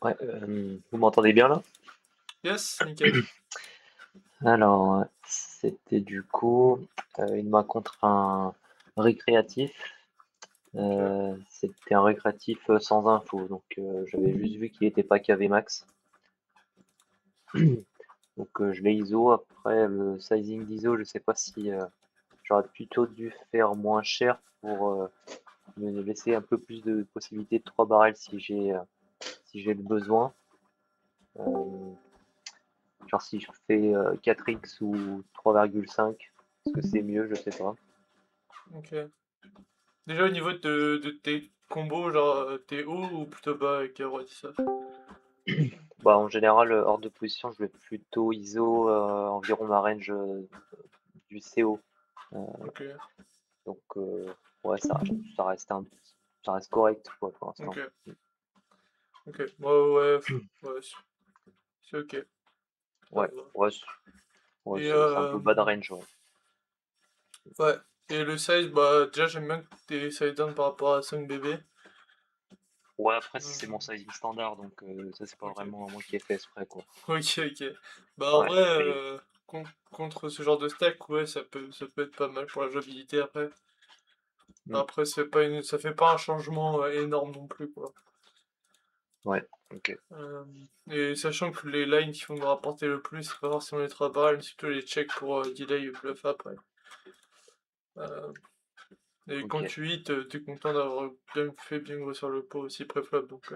Ouais, vous m'entendez bien là? Yes, nickel. Alors, c'était du coup une main contre un récréatif. Ok. C'était un récréatif sans info, donc j'avais juste vu qu'il était pas KV max. Donc je l'ai ISO. Après, le sizing d'ISO, je sais pas si j'aurais plutôt dû faire moins cher pour me laisser un peu plus de possibilités de 3 barrels si j'ai le besoin. Euh, Genre si je fais 4x ou 3,5, est-ce que c'est mieux? Je sais pas. Ok. Déjà au niveau de tes combos, genre t'es haut ou plutôt bas avec ça. Bah, en général, hors de position, je vais plutôt ISO environ ma range du CO. Euh, Ok, donc, ouais, ça reste correct quoi, pour ok, l'instant. ok. Ouais, ouais, ouais, c'est ok. Ça Ouais, va. ouais, ouais, Et c'est un peu bas de range, ouais. ouais. Et le size, bah déjà j'aime bien que t'es size down par rapport à 5 bb. Ouais, après, c'est mon Euh, sizing standard, donc ça, c'est pas ok. vraiment moi qui ai fait exprès, quoi. Ok, ok. Bah en Ouais, vrai, mais contre ce genre de stack, ouais, ça peut être pas mal pour la jouabilité après. hmm, Après, ça fait pas un changement énorme non plus, quoi. ouais, ok. Euh, et sachant que les lines qui vont me rapporter le plus, c'est pas forcément les 3 barrels, mais plutôt les checks pour delay ou bluff après. Euh, et Ok. quand tu hit, t'es content d'avoir bien fait bien grossir le pot aussi pré-flop, donc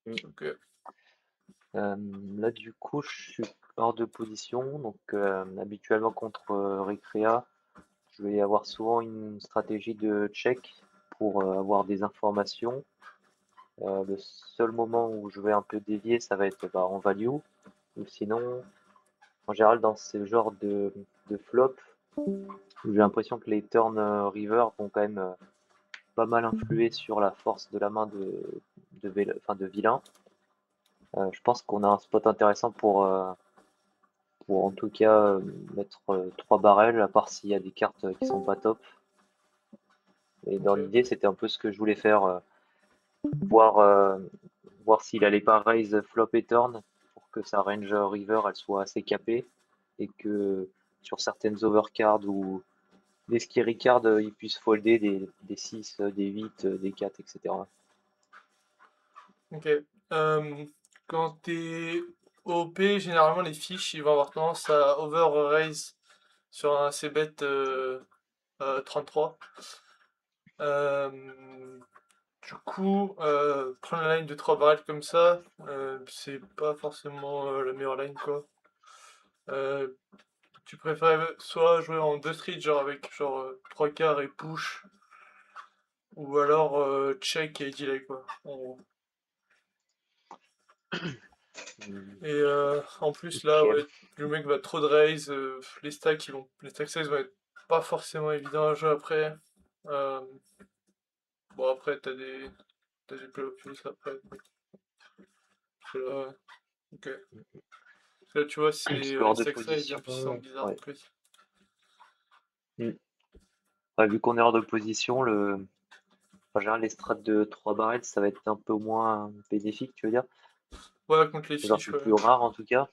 Hmm. ok. Euh, Là, du coup, je suis hors de position, donc habituellement contre Recrea, je vais avoir souvent une stratégie de check pour avoir des informations. Le seul moment où je vais un peu dévier, ça va être bah, en value, ou sinon, en général, dans ce genre de flop, j'ai l'impression que les turn river vont quand même pas mal influer sur la force de la main enfin, de vilain. Je pense qu'on a un spot intéressant pour en tout cas mettre 3 barrels, à part s'il y a des cartes qui sont pas top. Et dans Ok. l'idée, c'était un peu ce que je voulais faire, voir, voir s'il allait pas raise flop et turn pour que sa range river elle soit assez capée et que sur certaines overcards ou des scary cards, il puisse folder des 6, des 8, des 4, etc. Ok. Euh, Quand t'es OP, généralement les fiches ils vont avoir tendance à over-raise sur un c-bet 33. Euh, Du coup, prendre la line de 3 barrels comme ça, c'est pas forcément la meilleure line quoi. Euh, Tu préfères soit jouer en 2 streets, genre avec genre 3 quarts et push, ou alors check et delay quoi. En gros. Hmm, Et en plus là, ok. ouais, le mec va trop de raise, les stack size vont être pas forcément évidents à jouer après. Euh, bon après t'as des play plus après. Parce que là, ok. Parce que là tu vois Parce c'est que les hors de stack size position, en plus ils sont bizarres en ouais. plus. Hmm. Ouais, vu qu'on est hors de position, en général, les strats de 3 barrels, ça va être un peu moins bénéfique, tu veux dire? Ouais, contre les Genre, fiches, c'est ouais. plus rare en tout cas.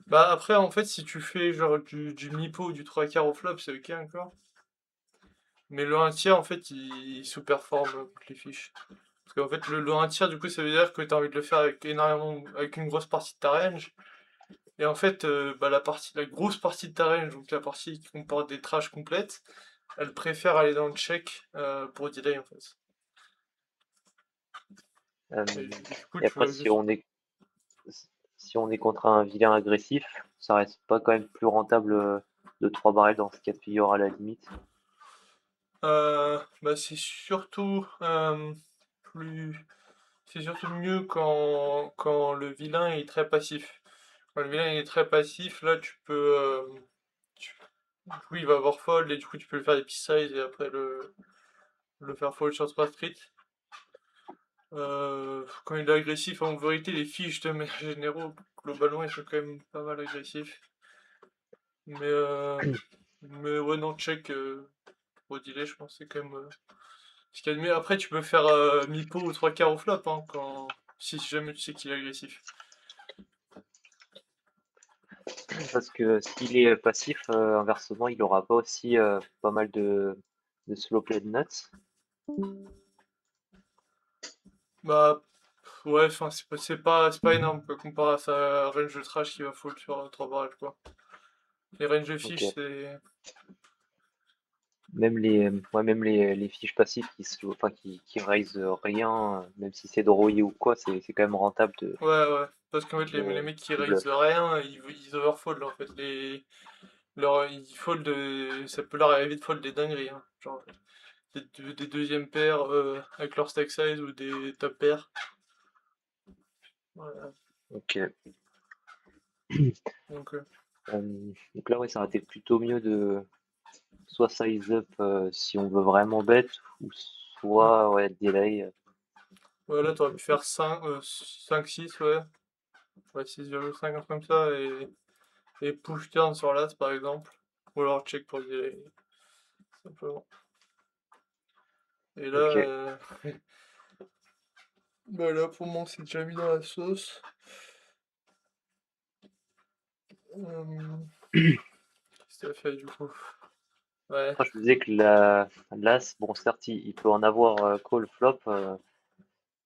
Bah après, en fait, si tu fais genre du mi-pot ou du 3 quarts au flop, c'est ok encore. Mais le 1 tiers, en fait, il sous-performe contre les fiches. Parce qu'en fait, le 1 tiers, du coup, ça veut dire que t'as envie de le faire avec énormément, avec une grosse partie de ta range. Et en fait, bah, la grosse partie de ta range, donc la partie qui comporte des trash complètes, elle préfère aller dans le check pour delay, en fait. Euh, Et du coup, et tu après, vas juste. si on est contre un vilain agressif, ça reste pas quand même plus rentable de 3 barrels dans ce cas de figure à la limite. Bah, plus. C'est surtout mieux quand le vilain est très passif. Quand le vilain est très passif, là tu peux. Du coup, il va avoir fold et du coup, tu peux le faire des peace size et après le faire fold sur 3 street. Quand il est agressif, en vérité, les fiches de manière généraux, globalement, ils sont quand même pas mal agressifs. Mais, euh, mais ouais, non, check au delay, je pense, c'est quand même ce qu'il y a de mieux. Après, tu peux faire mi-pot ou 3 quarts au flop, hein, quand. Si jamais tu sais qu'il est agressif. Parce que s'il est passif, inversement, il aura pas aussi pas mal de slow play de nuts. Bah, ouais, enfin, c'est pas énorme, quoi, comparé à sa range de trash qui va full sur 3 barrels, quoi. Les ranges de Ok. fish, c'est... Même les fiches passives qui raise rien, même si c'est droï ou quoi, c'est quand même rentable Ouais, ouais. Parce qu'en fait, les de, mecs qui de raise bluff. rien, ils overfold, en fait. Ils fold, ça peut leur arriver de fold des dingueries, hein. Genre, des deuxièmes paires avec leur stack size ou des top pairs. Voilà. Ok. Donc, Donc là, ouais, ça aurait été plutôt mieux de soit size up si on veut vraiment bet, ou soit ouais, delay. ouais, là, t'aurais pu faire 5-6, ouais. Ouais, 6,5, un truc comme ça, et push turn sur l'as, par exemple. Ou alors check pour le delay, simplement. Et là, Ok. bah là, pour moi, c'est déjà mis dans la sauce. Qu'est-ce que t'as fait, du coup? Ouais, Après, je me disais que l'as, bon, certes, il peut en avoir call flop,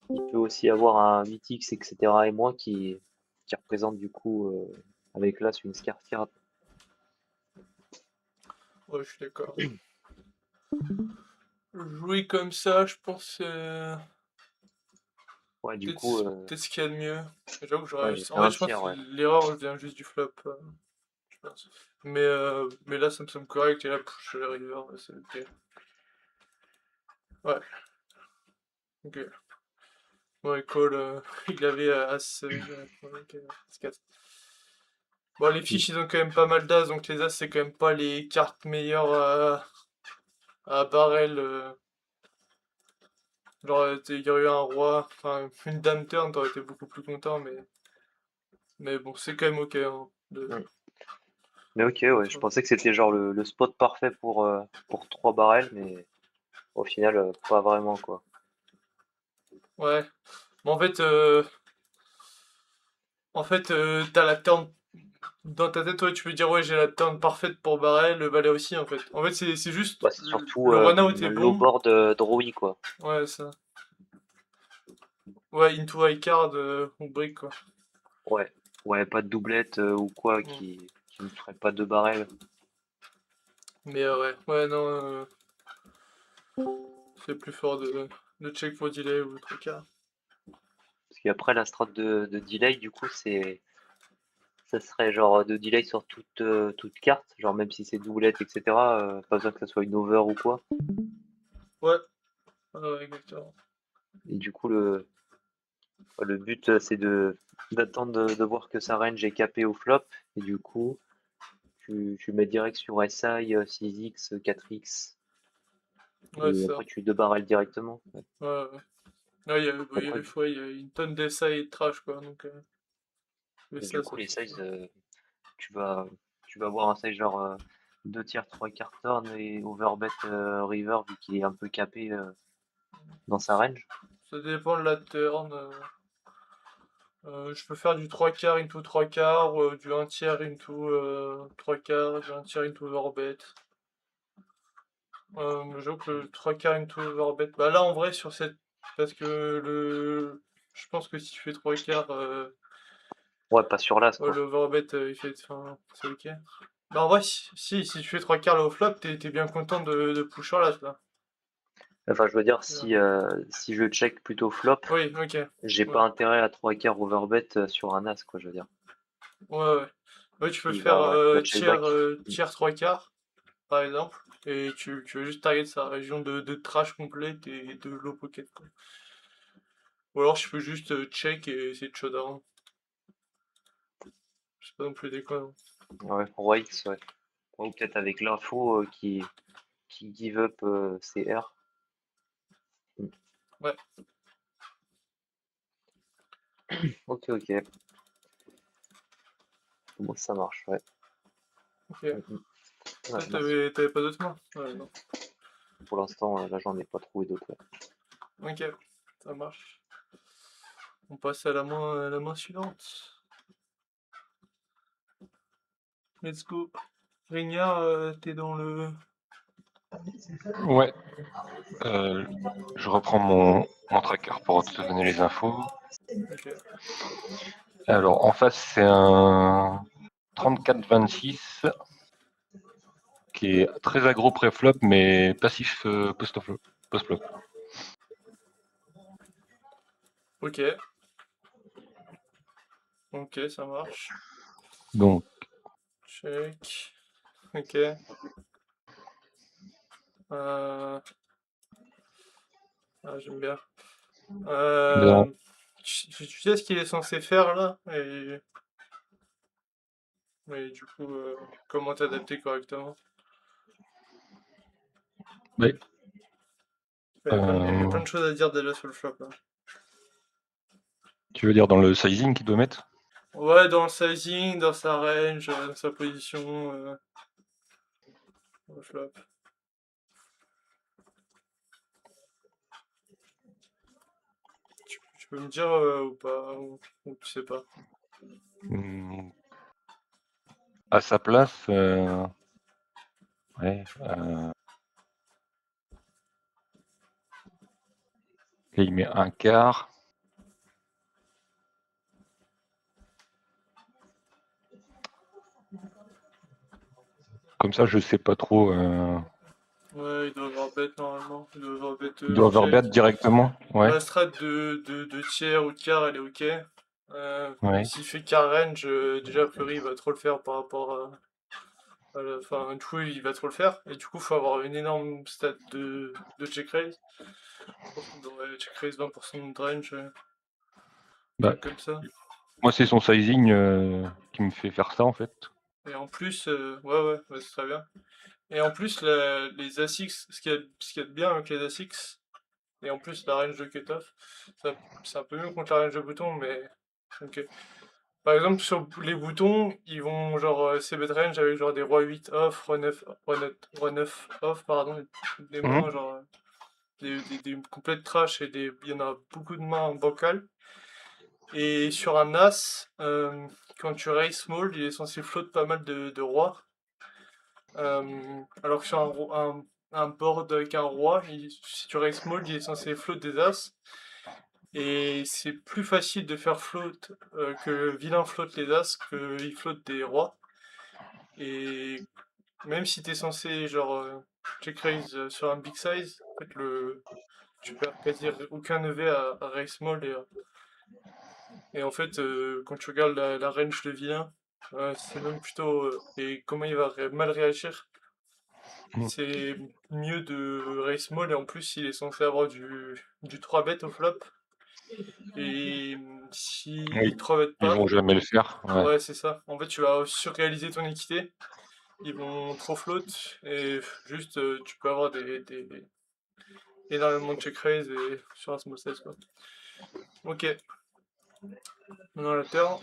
il peut aussi avoir un 8x, etc. et moins qui représente du coup avec l'as une scar card. ouais, je suis d'accord. Jouer comme ça, je pense, Ouais, du coup, peut-être ce qu'il y a de mieux. J'avoue que ouais, j'aurais. j'ai fait En fait, un je pense tiers, que ouais. l'erreur vient juste du flop, je pense. Mais là, ça me semble correct, et là, push les river, ouais, c'est ok. Ouais, ok. Ouais, call, il avait As, ouais, ok, As-4. Bon, les Mm. fiches, ils ont quand même pas mal d'As, donc les As, c'est quand même pas les cartes meilleures à barrel. Genre, il y aurait eu un roi, enfin, une dame turn, t'aurais été beaucoup plus content, mais bon, c'est quand même ok, hein, Mm. Mais ok, ouais, je entre- pensais que c'était genre le spot parfait pour 3 barrels, mais au final, pas vraiment, quoi. Ouais. Mais en fait, t'as la turn dans ta tête, ouais, tu peux dire, ouais, j'ai la turn parfaite pour barrel, le valet aussi, en fait. En fait, c'est juste, Bah, c'est surtout le run-out est un low bon. board drawy, quoi. Ouais, ça. Ouais, into high card ou brick, quoi. Ouais, ouais, pas de doublette ou quoi Mm. qui me ferait pas 2 barrels. Mais ouais, ouais, non, c'est plus fort de check pour delay ou truc cas. Parce qu'après, la strat de delay, du coup, ça serait genre de delay sur toute carte, genre même si c'est doublette, etc. Pas besoin que ça soit une over ou quoi. Ouais, ouais, exactement. Et du coup, le but, c'est d'attendre de voir que sa range est capée au flop. Et du coup, tu mets direct sur SI, 6x, 4x. Ouais, Et c'est après, ça. tu deux barrels directement. Ouais. Ouais, ouais. Là, il y Après, avait fois, il y a une tonne d'essais et de trash, quoi, donc mais et du ça coup, les suffit. sizes, tu vas, tu vas avoir un size genre 2 tiers, 3 quarts turn et overbet river vu qu'il est un peu capé dans sa range. Ça dépend de la turn. Je peux faire du 3 quarts into 3 quarts, du 1 tiers into 3 quarts, du 1 tiers into overbet. J'avoue que le 3 quarts into overbet. Bah là, en vrai, sur cette. Parce que je pense que si tu fais 3 quarts, Ouais, pas sur l'as, ouais, quoi. le overbet, il fait. Enfin, c'est ok. Bah en vrai, si tu fais 3 quarts là au flop, t'es bien content de push sur l'as, là. Enfin, je veux dire, Ouais. si je check plutôt flop, Oui, ok. j'ai Ouais. pas intérêt à 3 quarts overbet sur un as, quoi, je veux dire. Ouais, ouais. Ouais, tu peux faire Il va check back. tiers 3 quarts, par exemple, et tu veux juste target sa région de trash complète et de low pocket, quoi. Ou alors je peux juste check et essayer de showdown. C'est pas non plus déconnant. Ouais, roi X, ouais. Ou peut-être avec l'info qui give up CR. Mm. Ouais, Ok, ok. Bon, ça marche, ouais. ok. Mm, mm. Ouais, Toi, merci. t'avais pas d'autres mains? Ouais, non. Pour l'instant, là, j'en ai pas trouvé d'autres. Ouais. Ok, ça marche. On passe à la main suivante. Let's go. Rignard, t'es dans le... Ouais. Je reprends mon tracker pour te donner les infos. Ok. Alors, en face, c'est un 34-26 qui est très aggro pré-flop, mais passif post-flop. Ok. Ok, ça marche. Donc, Check. Ok. Ah, j'aime bien. bien. Tu sais ce qu'il est censé faire là et du coup, comment t'adapter correctement? Ouais. Il y a plein de choses à dire déjà sur le flop là. Tu veux dire dans le sizing qu'il doit mettre? Ouais, dans le sizing, dans sa range, dans sa position, au flop. Tu peux me dire ou pas, ou tu sais pas? À sa place, ouais. Là, il met un quart. Comme ça, je sais pas trop. Ouais, il doit avoir bet normalement. Il doit avoir bet Il doit check. overbet directement. Ouais. La strat de tiers ou de quart, elle est ok. Ouais. S'il fait quart range, déjà a priori il va trop le faire par rapport à enfin, du coup il va trop le faire. Et du coup faut avoir une énorme stat de check raise. Je pense qu'on devrait check raise 20% de range, Bah, comme ça. moi, c'est son sizing qui me fait faire ça en fait. Et en plus, ouais, c'est très bien. Et en plus, les ASICs, ce qu'il y a de bien avec les ASICs, et en plus la range de cutoff, c'est un peu mieux contre la range de boutons, mais ok. Par exemple, sur les boutons, ils vont genre CB range avec genre des rois 8 off, roi 9 off, pardon, des mains genre des complètes trash et il y en a beaucoup de mains en bancal. Et sur un as, quand tu raise small, il est censé float pas mal de rois. Alors que sur un board avec un roi, si tu raise small, il est censé float des as. Et c'est plus facile de faire float que le vilain flotte les as qu'il flotte des rois. Et même si t'es censé genre check raise sur un big size, en fait tu perds quasi aucun EV à raise small et en fait quand tu regardes la range de vilain, c'est même plutôt et comment il va mal réagir. C'est mieux de raise small et en plus il est censé avoir du 3 bet au flop. Et si Oui. 3 bet Ils pas, vont jamais le faire. Ouais. ouais, c'est ça. En fait, tu vas surréaliser ton équité. Ils vont trop float et juste tu peux avoir énormément de check raise et sur un small size quoi. Ok. Maintenant la turn.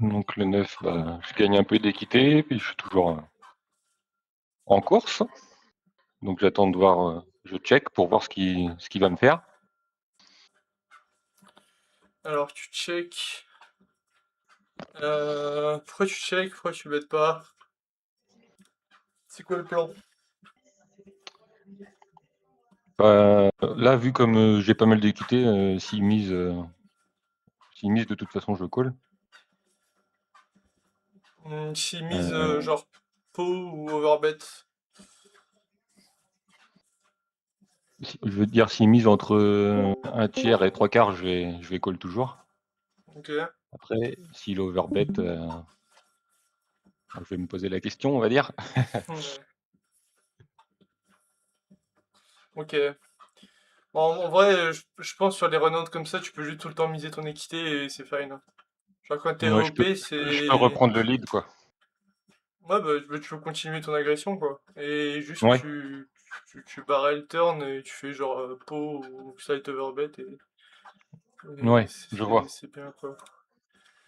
Donc le 9, bah, je gagne un peu d'équité, puis je suis toujours en course. Donc j'attends de voir, je check pour voir ce qu'il va me faire. Alors tu check. Pourquoi tu check? Pourquoi tu bêtes pas? C'est quoi le plan? Là, vu comme j'ai pas mal d'équité, s'il mise de toute façon, je call. S'il mise genre pot ou overbet. Je veux dire, s'il mise entre un tiers et trois quarts, je vais call toujours. Ok. Après, s'il overbet, je vais me poser la question, on va dire. Ouais. Ok. Bon, en vrai, je pense sur les run comme ça, tu peux juste tout le temps miser ton équité et c'est fine, hein. Genre quand t'es Ouais, OP, je peux c'est... reprendre le lead, quoi. Ouais, bah, tu peux continuer ton agression, quoi. Et juste Ouais. tu barres le turn et tu fais genre pot ou slight overbet et Ouais, je vois. c'est bien, quoi.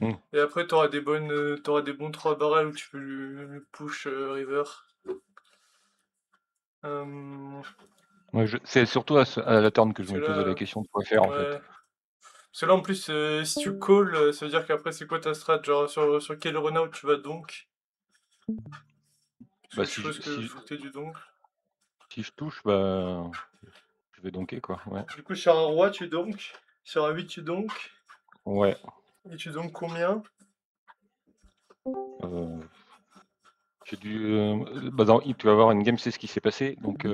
Hmm. Et après, t'auras des bons 3 barrels où tu peux lui push river. Ouais, c'est surtout à la turn que je Parce que me posais la là, question de quoi faire, en fait. ouais. Parce que là, en plus, si tu call, ça veut dire qu'après, c'est quoi ta strat? Genre, sur quel runout tu vas donc? Parce Bah, que je suppose que faut que t'aies du donc. si je touche, bah, je vais donker, quoi. Ouais. Du coup, sur un roi, tu donc. Sur un 8, tu donc. Ouais. Et tu donc combien? Euh, j'ai dû. Bah, tu vas voir une game, c'est ce qui s'est passé. Donc,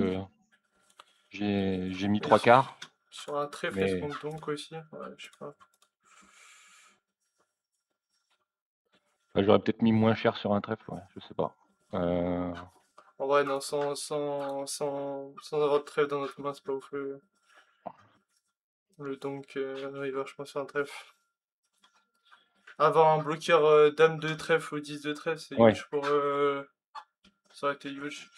j'ai mis Et 3 quarts. sur un trèfle, est-ce Mais qu'on donc aussi? Ouais, je sais pas. bah, j'aurais peut-être mis moins cher sur un trèfle, ouais, je sais pas. En vrai, non, sans avoir de trèfle dans notre main, c'est pas ouf. Le donc river, je pense, sur un trèfle. Avoir un bloqueur dame de trèfle ou 10 de trèfle, c'est Ouais. huge pour. Ça aurait été huge.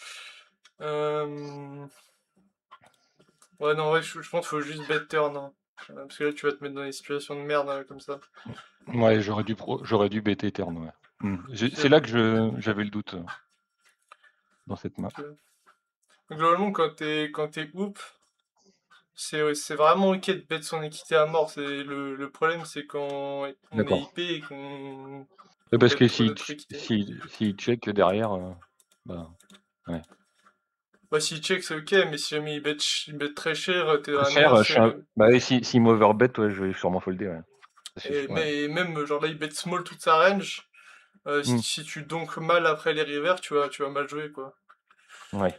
Ouais, non, ouais, je pense qu'il faut juste bet turn. Hein. Parce que là, tu vas te mettre dans des situations de merde comme ça. Ouais, j'aurais dû bêter turn, ouais. C'est C'est là que j'avais le doute dans cette map. globalement, quand t'es hoop, c'est vraiment ok de bet son équité à mort. Le problème, c'est quand on est D'accord. IP et qu'on Parce bet que trop notre équité. s'il check derrière, bah, Bah, s'il check, c'est ok, mais si jamais il bet très cher, t'es dans très la cher, merde. bah, et s'il m'overbet, ouais, je vais sûrement folder, ouais. Et, Ouais. mais même, genre là, il bet small toute sa range. Hmm. Si tu donc mal après les rivers, tu vas mal jouer, quoi. Ouais.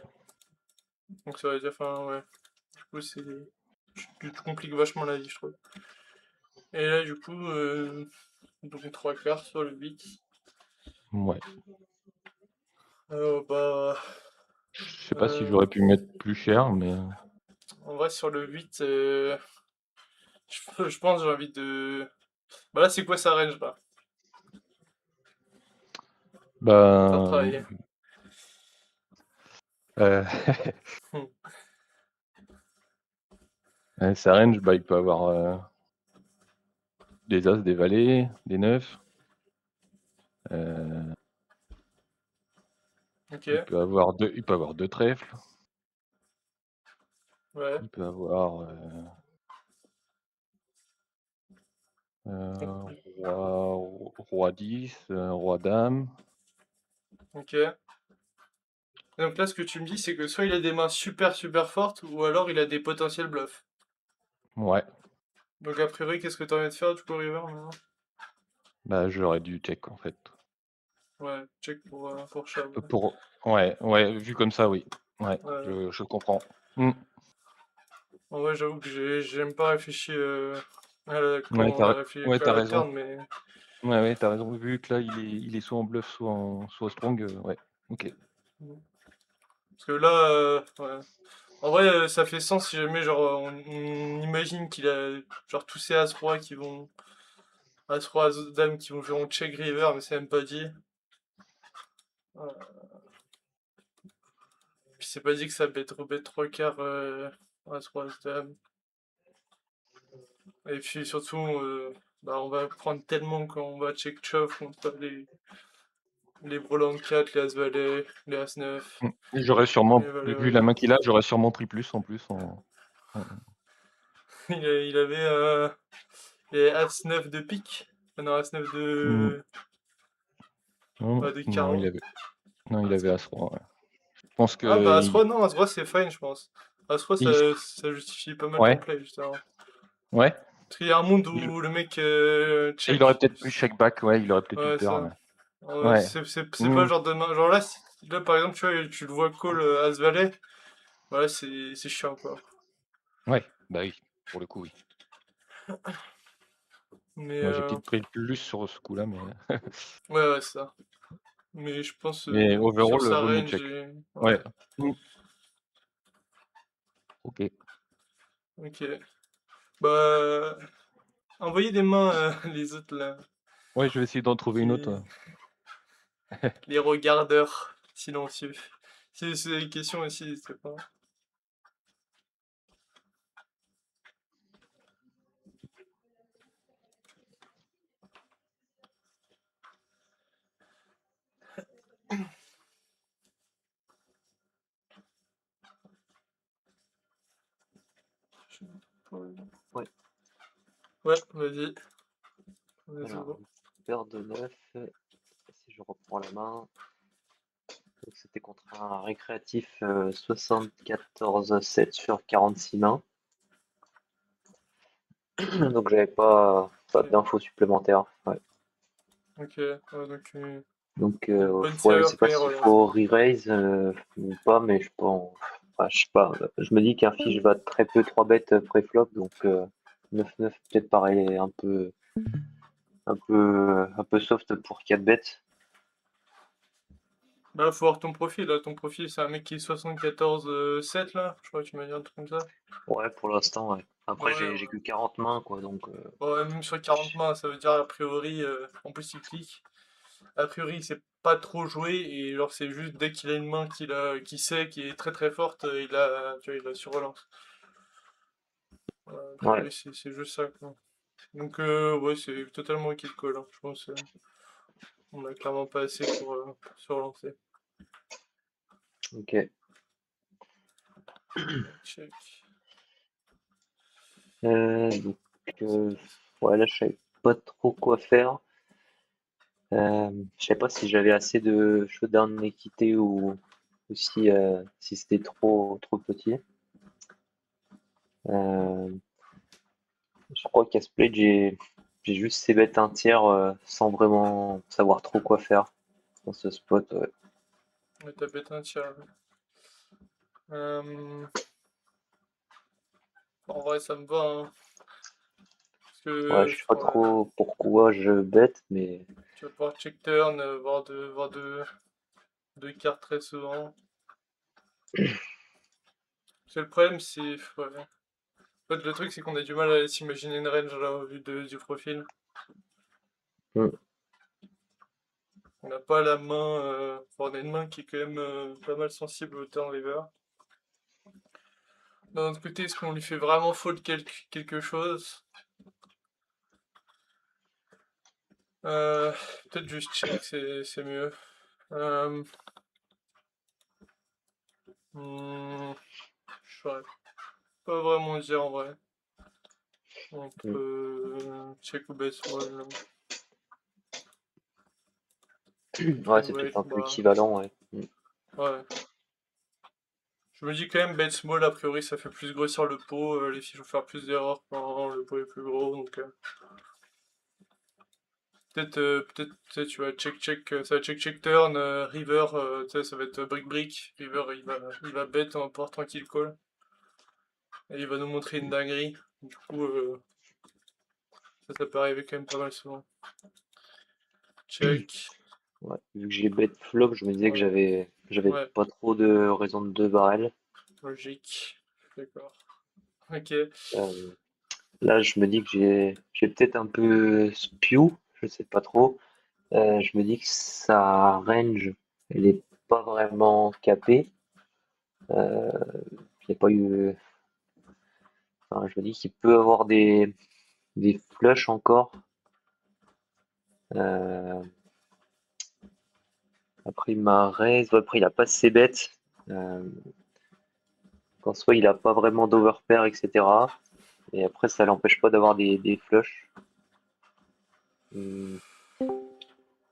Donc ça veut dire, enfin, ouais. Du coup, tu te compliques vachement la vie, je trouve. Et là, du coup, donc 3 quarts sur le 8. Ouais. Bah, Je sais pas si j'aurais pu mettre plus cher, mais en vrai, sur le 8, je pense j'ai envie de. Bah là, c'est quoi sa range, là? Faire bah, travailler. Hmm. sa range, bah, il peut avoir des as, des valets, des neufs. Ok, Il peut avoir deux trèfles. ouais. Il peut avoir roi 10, roi dame. Ok. Donc là, ce que tu me dis, c'est que soit il a des mains super super fortes, ou alors il a des potentiels bluffs. Ouais. Donc a priori, qu'est-ce que t'as envie de faire du coup, River maintenant? Bah, j'aurais dû check en fait. Ouais, check pour Shav. Ouais, vu comme ça, oui. Ouais, Ouais. je comprends. Hmm. En vrai, j'avoue que j'aime pas réfléchir quand Ouais, on a réfléchi ouais, à t'as la raison. turn, mais. Ouais, t'as raison. Vu que là, il est soit en bluff, soit strong, ouais. Ok. Parce que là, ouais. En vrai, ça fait sens si jamais, genre, on imagine qu'il a, genre, tous ces As-Roi qui vont. As-Roi, As-Dame qui vont check River, mais c'est même pas dit. Puis c'est pas dit que ça bet 3 quarts As-Roi, As-Dame. Et puis surtout, bah, on va prendre tellement quand on va check Chov contre les Broland 4, les As-Valet, les As-9. J'aurais sûrement, Les Valets, vu ouais. la main qu'il a, j'aurais sûrement pris plus en plus. Il avait les As-9 de pique. Non, As-9 Hmm. de Non, carreau. il avait As-Roi, ouais. Je pense Ah bah que As-Roi, non, As-Roi c'est fine, je pense. As-Roi, il- ça justifie pas mal ton ouais, play, justement. ouais. Parce qu'il y a un monde Il, où le mec et il aurait check. peut-être pu check back, ouais, il aurait peut-être eu Ouais, peur, ça. ouais. Ouais, Ouais. c'est pas Hmm. le genre de main. Genre là, là par exemple, tu le vois call As-Valet. Voilà, c'est chiant, quoi. Ouais, bah oui, pour le coup, oui. Mais Moi, j'ai peut-être pris le plus sur ce coup-là, mais ouais, ça. Mais je pense mais sur overall, sa vaut mieux range, check. ouais. Ouais. Hmm. Ok. Ok. Bah, envoyez des mains, les autres là. Ouais, je vais essayer d'en trouver une autre. Les regardeurs silencieux. Si c'est des questions aussi, n'hésitez pas. Ouais. Ouais, vas-y. On est Alors, bon. paire de 9, si je reprends la main. Donc, c'était contre un récréatif 74-7 sur 46 mains. Donc j'avais pas Ok. d'infos supplémentaires. Ouais. Ok, ouais, donc Donc une bonne ouais, je serrure sais pas quand il s'il relance. faut re-raise ou pas, mais je pense. Enfin, je sais pas. Je me dis qu'un fiche va très peu 3 bêtes pré-flop, donc 9-9 peut-être pareil un peu soft pour 4 bêtes. Bah, faut voir ton profil, là. Ton profil, c'est un mec qui est 74-7, là. Je crois que tu m'as dit un truc comme ça. Ouais, pour l'instant, ouais. Ouais, Après, j'ai ouais. que 40 mains, quoi, donc Ouais, même sur 40 mains, ça veut dire, a priori, en plus, il clique. A priori, il sait pas trop jouer, et genre, c'est juste dès qu'il a une main qui sait, qui est très très forte, tu vois, il a sur relance. A ouais, priori, c'est juste ça, quoi. Donc, ouais, c'est totalement ok de call, hein. Je pense on a clairement pas assez pour se relancer. ok. Check. Donc, ouais, là, je savais pas trop quoi faire. Je sais pas si j'avais assez de showdown équité ou si c'était trop petit. Euh, je crois qu'à ce play, j'ai juste ces bêtes un tiers sans vraiment savoir trop quoi faire dans ce spot. Ouais, Ouais, t'as pété un tir. En vrai, ça me va, hein. Parce ouais, que je sais pas ouais, trop pourquoi je bête, mais tu vas pouvoir check turn, voir deux cartes très souvent. C'est le problème, c'est. Ouais. En fait, le truc, c'est qu'on a du mal à s'imaginer une range là, au vu du profil. hmm, On n'a pas la main. On a une main qui est quand même pas mal sensible au turn river. D'un autre côté, est-ce qu'on lui fait vraiment fold quelque chose? Peut-être juste check, c'est mieux. Je saurais pas vraiment dire en vrai. Entre hmm. check ou bet small. Ouais, Free c'est weight, peut-être un peu bah équivalent. Ouais. ouais. Je me dis quand même bet small, a priori ça fait plus grossir le pot, les filles vont faire plus d'erreurs quand le pot est plus gros, donc peut-être tu sais, tu vas check, ça va check turn, river, tu sais, ça va être brick brick, river il va bet en portant kill call, et il va nous montrer une dinguerie, du coup ça peut arriver quand même pas mal souvent. Check, Ouais. Vu que j'ai bet flop, je me disais que ouais, j'avais ouais, pas trop de raison de 2 barrels. logique, d'accord. Ok, Euh, Là, je me dis que j'ai peut-être un peu spew, je sais pas trop. Je me dis que sa range, elle est pas vraiment capée. Euh, il y a pas eu. Enfin, je me dis qu'il peut avoir des flushs encore. Euh, Après, il m'a raise. Ouais, après, il a pas ses bêtes. Qu'en soit, il a pas vraiment d'overpair, etc. Et après, ça l'empêche pas d'avoir des flushs. Hum,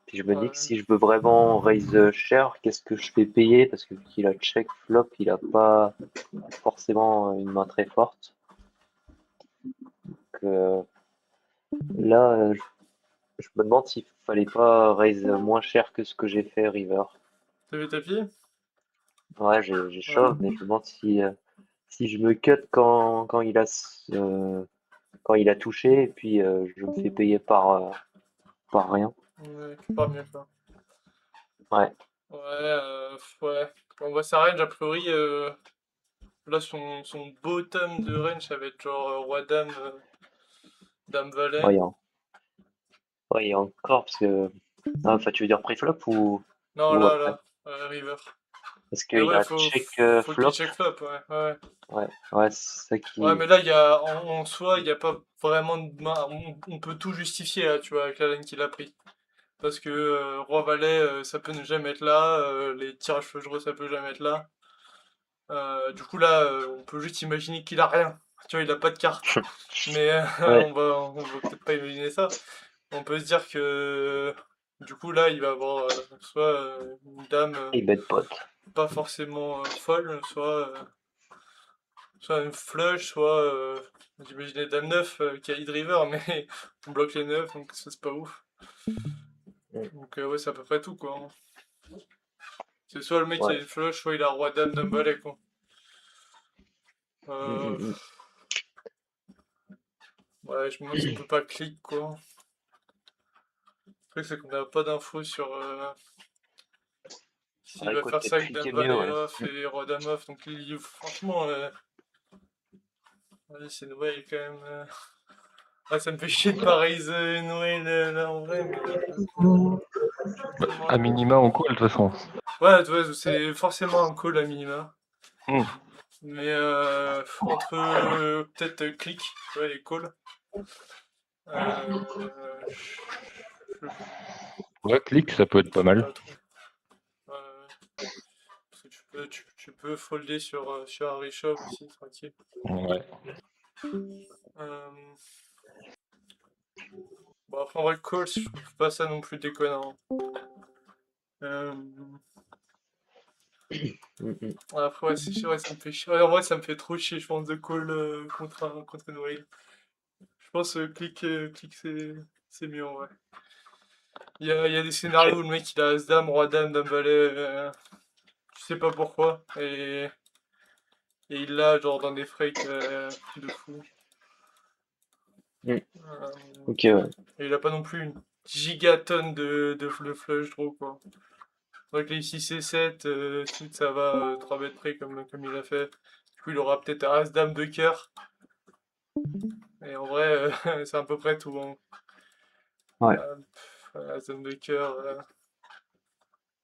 Puis je me dis que ouais. si je veux vraiment raise cher, qu'est-ce que je fais payer? Parce que vu qu'il a check flop, il a pas forcément une main très forte. Donc, là, je me demande s'il fallait pas raise moins cher que ce que j'ai fait river. T'as vu tapis? Ouais, j'ai Ouais. shove, mais je me demande si je me cut quand il a touché et puis je me fais payer par rien. Ouais, tu pars mieux quoi. Ouais, Ouais, ouais. On voit sa range, a priori, là, son bottom de range, ça va être genre roi-dame, dame-valet. ouais, ouais, il y a encore parce que. Ah, enfin, tu veux dire pré-flop Non, ou là, après? là, river. Parce Mais qu'il ouais, a faut, check faut qu'il flop. check flop, ouais, ouais. Ouais, ouais, c'est ça Ouais, qui. mais là, il y a, en soi, il n'y a pas vraiment de main. On peut tout justifier, là, tu vois, avec la ligne qu'il a pris. Parce que roi-valet, ça peut ne jamais être là. Les tirages feugereux, ça peut jamais être là. Du coup, là, on peut juste imaginer qu'il a rien. Tu vois, il a pas de carte. Mais Ouais. on va peut-être pas imaginer ça. On peut se dire que du coup là il va avoir soit une dame Et bet pot. pas forcément folle, soit une flush, soit j'imaginais dame 9 qui a hit river, mais on bloque les 9 donc ça c'est pas ouf. Donc ouais, c'est à peu près tout quoi, hein. C'est soit le mec qui a Ouais. une flush, soit il a roi dame dame valet quoi. Mm, mm, mm. Ouais, je me demande si on peut pas click quoi. Le truc c'est qu'on n'a pas d'infos sur s'il Ouais, va écoute, faire peut-être ça avec cliquer dame mieux, valet ouais. off et roi dame off, donc franchement, ouais, c'est Noël quand même. Ah, ça me fait chier de pas raise Noël là en vrai, mais tellement À minima, on call de toute façon. ouais, c'est forcément un call à minima. Hmm. Mais entre peut-être click, ouais, les calls. Je Ouais, clic, ça peut être pas sais mal. pas trop. Parce que tu peux folder sur Harry Shop aussi, tranquille. Ouais. Bon, après, en vrai, call, je trouve pas ça non plus déconnant. Après, ouais, c'est chiant, ouais, ça me fait chier. Ouais, en vrai, ça me fait trop chier, je pense, de call contre Noël. Je pense click c'est mieux en vrai. Il y a des scénarios où le mec il a As-Dame, Roi-Dame, Dame-Valet, tu sais pas pourquoi, et il l'a genre dans des freaks de fou. Mm. Euh, Ok, ouais. et il a pas non plus une gigatonne de flush draw quoi. Donc les 6 et 7, tout ça va 3 mètres près comme il a fait. Du coup il aura peut-être As-Dame de cœur. Et en vrai, c'est à peu près tout, hein. Ouais. As-Dame de cœur,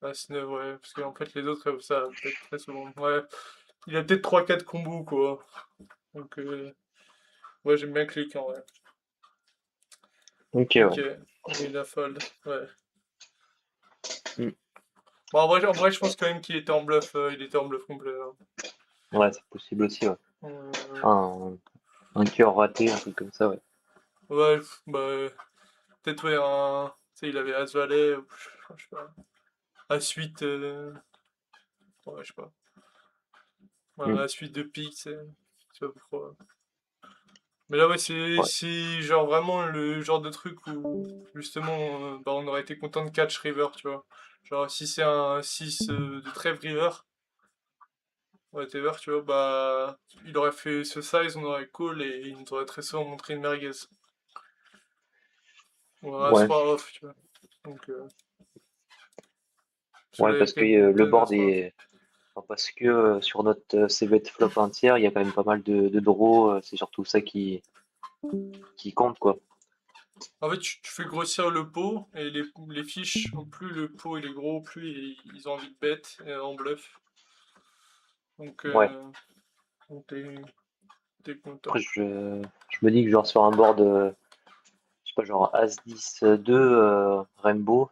As-9, ouais. Parce qu'en fait les autres, ça peut-être très souvent. Ouais. Il a peut-être 3-4 combos quoi. Donc ouais j'aime bien click en vrai. Ok, Ok, ouais. il a fold, ouais. Mm. Bon, en vrai, je pense quand même qu'il était en bluff, il était en bluff complet, hein. Ouais, c'est possible aussi, ouais. Euh, Un cœur raté, un truc comme ça, ouais. ouais, bah, peut-être, ouais, tu sais, il avait As-Valet, ou je sais pas, As-8, ouais, je sais pas. Ouais, Mm. As-8 de pique, c'est pas pourquoi. Mais là, ouais, Ouais. c'est genre vraiment le genre de truc où, justement, bah, on aurait été content de catch river, tu vois. Genre, si c'est un 6 de trèfle river, whatever, tu vois, bah, il aurait fait ce size, on aurait call et il nous aurait très souvent montré une merguez. On aurait Ouais. As-3 off, tu vois. Donc, parce que Ouais, là, il y a parce quand que même le button board As-3 off. est. Enfin, parce que sur notre CV de flop entière, il y a quand même pas mal de draws. C'est surtout ça qui compte, quoi. En fait, tu fais grossir le pot et les fiches, plus le pot il est gros, plus ils ont envie de bet en bluff. Donc, Ouais. donc t'es content. Après, je me dis que genre sur un board, je sais pas, genre As-10-2, Rainbow,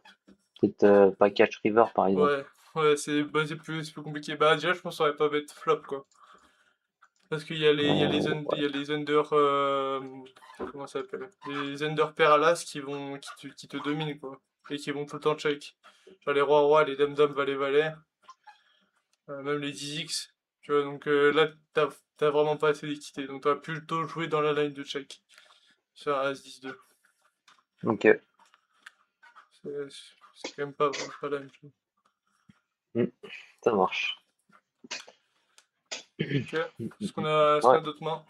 peut-être pas Catch River par exemple. Ouais, ouais, c'est plus compliqué. Bah, déjà, je pense qu'on aurait pas bet flop, quoi. Parce qu'il y a Ouais. il y a les under, comment ça s'appelle? Les under pair à l'as qui te dominent, quoi. Et qui vont tout le temps check. Genre les rois-rois, les dames-dames, valet-valet, même les 10x. Tu vois, donc là, t'as vraiment pas assez d'équité. Donc t'aurais plutôt joué dans la line de check. Sur un As-10-2. Ok. C'est c'est quand même pas la même chose. Mm. Ça marche. Ok. Est-ce qu'on Ouais. a d'autres mains?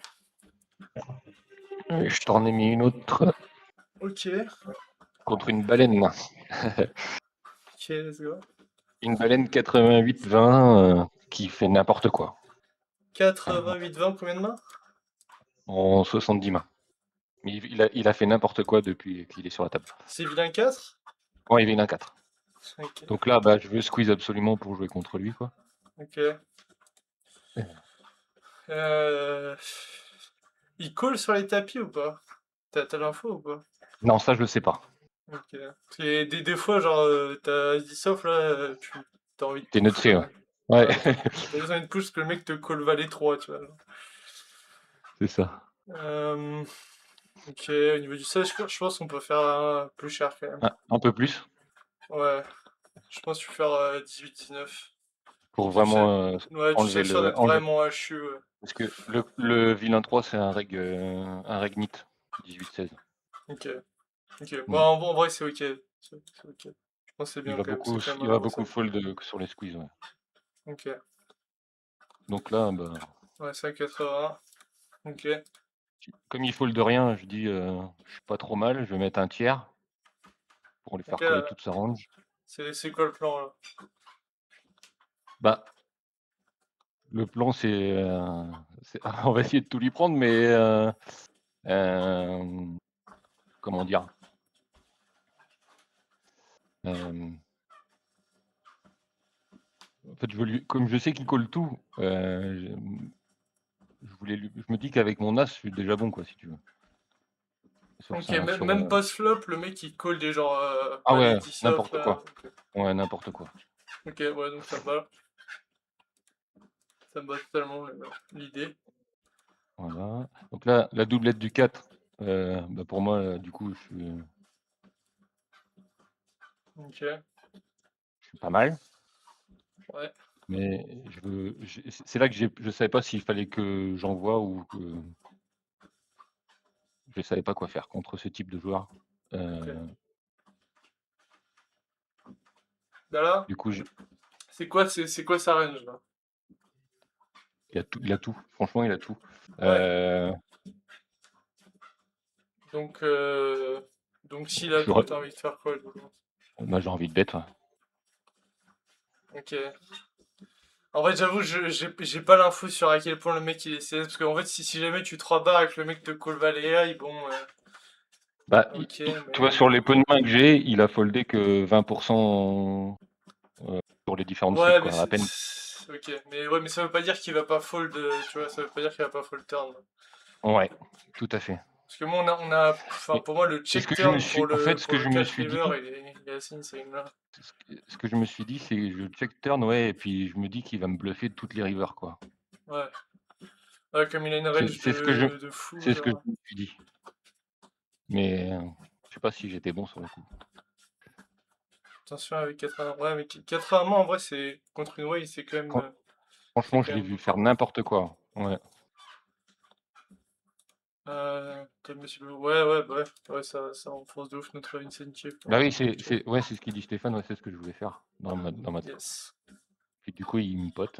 Et je t'en ai mis une autre Ok. contre une baleine. Ok, let's go. Une baleine 88-20 qui fait n'importe quoi 88-20, combien de mains? en 70 mains. Mais il a fait n'importe quoi depuis qu'il est sur la table. C'est vilain 4? Ouais, il est un 4. Ok. Donc là, bah, je veux squeeze absolument pour jouer contre lui, quoi. Ok. Euh... Il colle sur les tapis ou pas? T'as l'info ou pas? Non, ça, je le sais pas. Ok. Parce que des fois, genre, t'as As-10 off là, t'as envie de T'es push. neutré, ouais. Ouais. Ouais, t'as juste envie de push parce que le mec te call valet 3, tu vois. C'est ça. Ok, au niveau du size, je pense qu'on peut faire plus cher quand même. Un peu plus Ouais, je pense que tu peux faire 18-19. pour Tu sais, vraiment ouais, tu sais enlever que ça va le. être vraiment HU. Ouais. Parce que le vilain 3, c'est un reg NIT 18-16. Ok, ok. Bon, Mm. en vrai, c'est ok. C'est ok. Je pense que c'est Il bien va quand même. beaucoup, C'est quand même il un va gros beaucoup size. fold sur les squeezes. Ouais. Ok. Donc là, bah, Ouais, 5,80. Ok. comme il fold de rien, je dis je suis pas trop mal, je vais mettre un tiers pour lui Ok, faire coller toute sa range. c'est quoi le plan là? Bah, le plan, on va essayer de tout lui prendre, mais comment dire euh, En fait, comme je sais qu'il colle tout, je me dis qu'avec mon as, je suis déjà bon, quoi, si tu veux. Ok, même post-flop, le mec il colle des genre Ah pas les ouais, 10 off n'importe là. quoi. Ouais, n'importe quoi. Ok, ouais, donc ça me va. Ça me va totalement l'idée. Voilà. Donc là, la doublette du 4, bah pour moi, du coup, je Ok, suis pas mal. ouais. Mais c'est là que je savais pas s'il fallait que j'envoie ou que je savais pas quoi faire contre ce type de joueur. Là, Du coup, c'est quoi sa range là? il a tout. Franchement, il a tout. Ouais. Donc s'il a tout, t'as envie de faire quoi du coup? Bah, j'ai envie de bet. Ouais. Ok. En fait, j'avoue, j'ai pas l'info sur à quel point le mec il est CS. Parce qu'en fait, si jamais tu te rabats avec le mec de Call Valley, bon. Bah, Ok, tu mais. vois, sur les peu de mains que j'ai, il a foldé que 20% sur les différentes suites, Ouais, mais quoi, à peine. Ok, mais ouais, mais ça veut pas dire qu'il va pas fold, tu vois, ça veut pas dire qu'il va pas fold turn. Ouais, tout à fait. Parce que moi, enfin, pour moi, le Et ce check que je me turn suis, en fait, ce pour que le je me 4 suis dit, river, il est assez insane là. ce que je me suis dit, c'est je check turn, ouais, et puis je me dis qu'il va me bluffer toutes les rivers, quoi. Ouais. Ouais, comme il a une range C'est ce que je, de fou, c'est ce que je genre. me suis dit. Mais je sais pas si j'étais bon sur le coup. Attention avec 80. Ouais, mais 80 en vrai, c'est contre une way, c'est quand même. Franchement, je l'ai vu faire beaucoup. n'importe quoi. Ouais. Ouais, ça renforce de ouf notre incentive. Bah oui, c'est ce qu'il dit Stéphane, ouais, c'est ce que je voulais faire dans ma tête. Yes. Puis du coup, il me pote.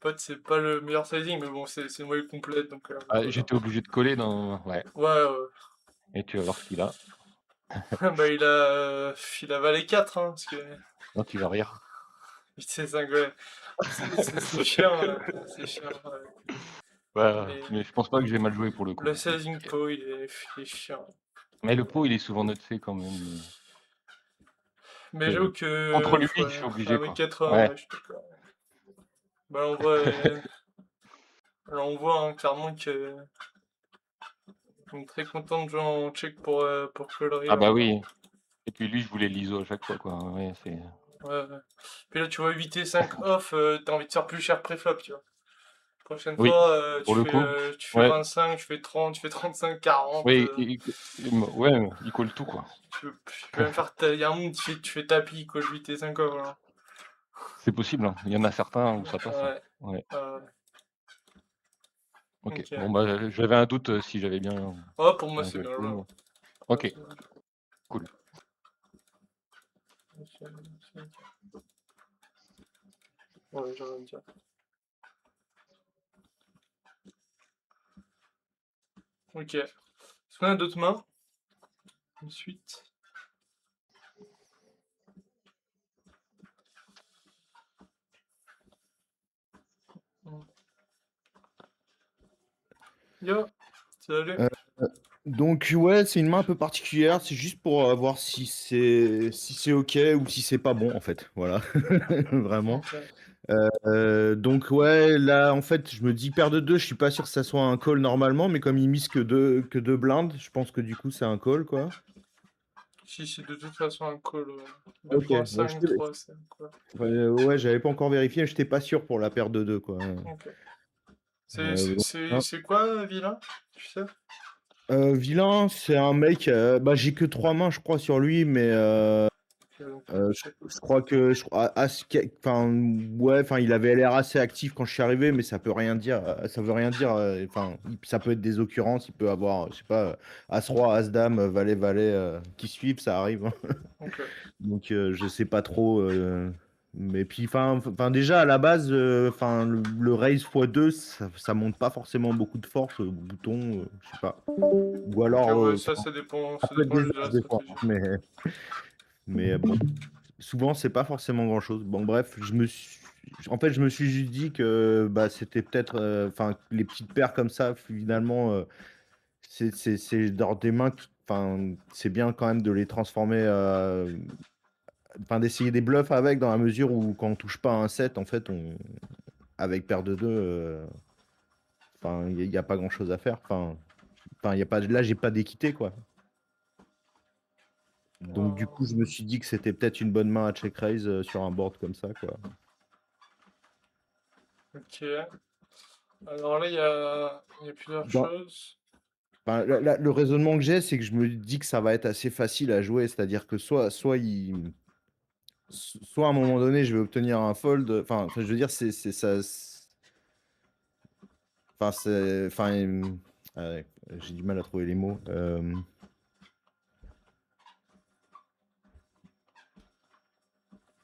Pote, c'est pas le meilleur sizing, mais bon, c'est une wave complète, donc. J'étais obligé de coller dans. Ouais. Ouais, Et tu vas voir ce qu'il a. bah il a valet 4, hein, parce que. Non, tu vas rire. C'est 5, ouais. C'est chiant, c'est chiant. Ouais, Et mais je pense pas que j'ai mal joué pour le coup. le sizing po, il est chiant. Mais le pot, il est souvent noté quand même. Mais j'avoue que. Contre lui, je Ouais, suis obligé, avec quoi. 80, Ouais. ouais, je suis d'accord. Bah, on voit hein, clairement que. On est très content de jouer en check pour Colory. Ah bah oui. Et puis lui, je voulais l'ISO à chaque fois, quoi. Ouais, c'est. Ouais. Puis là, tu vois, 8 et 5 off, t'as envie de faire plus cher pré-flop, tu vois. Prochaine Oui, fois, pour le coup. tu fais Ouais. 25, tu fais 30, tu fais 35, 40. Oui, ouais, il colle tout, quoi. Tu peux même faire. Il y a un monde, tu fais tapis, quoi, 8 et 5 off, voilà. C'est possible, hein. Il y en a certains où ça passe. Hein. Ouais. Ouais. Ok. Ok. Bon, bah, j'avais un doute si j'avais bien. Oh, pour moi, bien c'est joué le bien coup, joué. mais- Ok, cool. Ouais, j'ai rien à dire. Ok. Est-ce qu'on a d'autres mains? Ensuite. Yo, salut. Donc ouais, c'est une main un peu particulière, c'est juste pour voir si c'est ok ou si c'est pas bon en fait, voilà, vraiment. Ok. Donc ouais, là en fait, je me dis paire de 2, je suis pas sûr que ça soit un call normalement, mais comme il mise que deux blindes, je pense que du coup c'est un call quoi. Si, c'est de toute façon un call. Ok, ouais, 2.5, 3, c'est un call. ouais, j'avais pas encore vérifié, j'étais pas sûr pour la paire de 2 quoi. Ok. C'est quoi, vilain? Tu sais? Vilain, c'est un mec. Bah, j'ai que 3 mains, je crois, sur lui, mais je crois que. Enfin, ouais, enfin, il avait l'air assez actif quand je suis arrivé, mais ça peut rien dire. Ça veut rien dire. Enfin, ça peut être des occurrences. Il peut avoir, je sais pas, As-Roi, As-Dame, Valet, qui suivent, ça arrive, hein. Ok. Donc, je sais pas trop. Mais puis, enfin, déjà, à la base, enfin, le raise x2, ça monte pas forcément beaucoup de force au bouton, je sais pas. Ou Ok, alors, ouais, enfin, ça dépend, ça ça peut être dépend des juste de la as des fois, stratégie. mais bon, souvent, c'est pas forcément grand-chose. Bon, bref, en fait, je me suis juste dit que bah, c'était peut-être, enfin, les petites paires comme ça, finalement, c'est dans des mains, enfin, c'est bien quand même de les transformer, enfin, d'essayer des bluffs avec, dans la mesure où quand on touche pas à un 7, en fait, avec paire de 2, enfin, il n'y a pas grand-chose à faire. Enfin, y a pas, là, j'ai pas d'équité, quoi. Donc, du coup, je me suis dit que c'était peut-être une bonne main à check raise sur un board comme ça, quoi. Ok. Alors là, il y a plusieurs Dans- choses. enfin, le raisonnement que j'ai, c'est que je me dis que ça va être assez facile à jouer, c'est-à-dire que soit à un moment donné, je vais obtenir un fold. Enfin, je veux dire, c'est ça. Enfin, j'ai du mal à trouver les mots.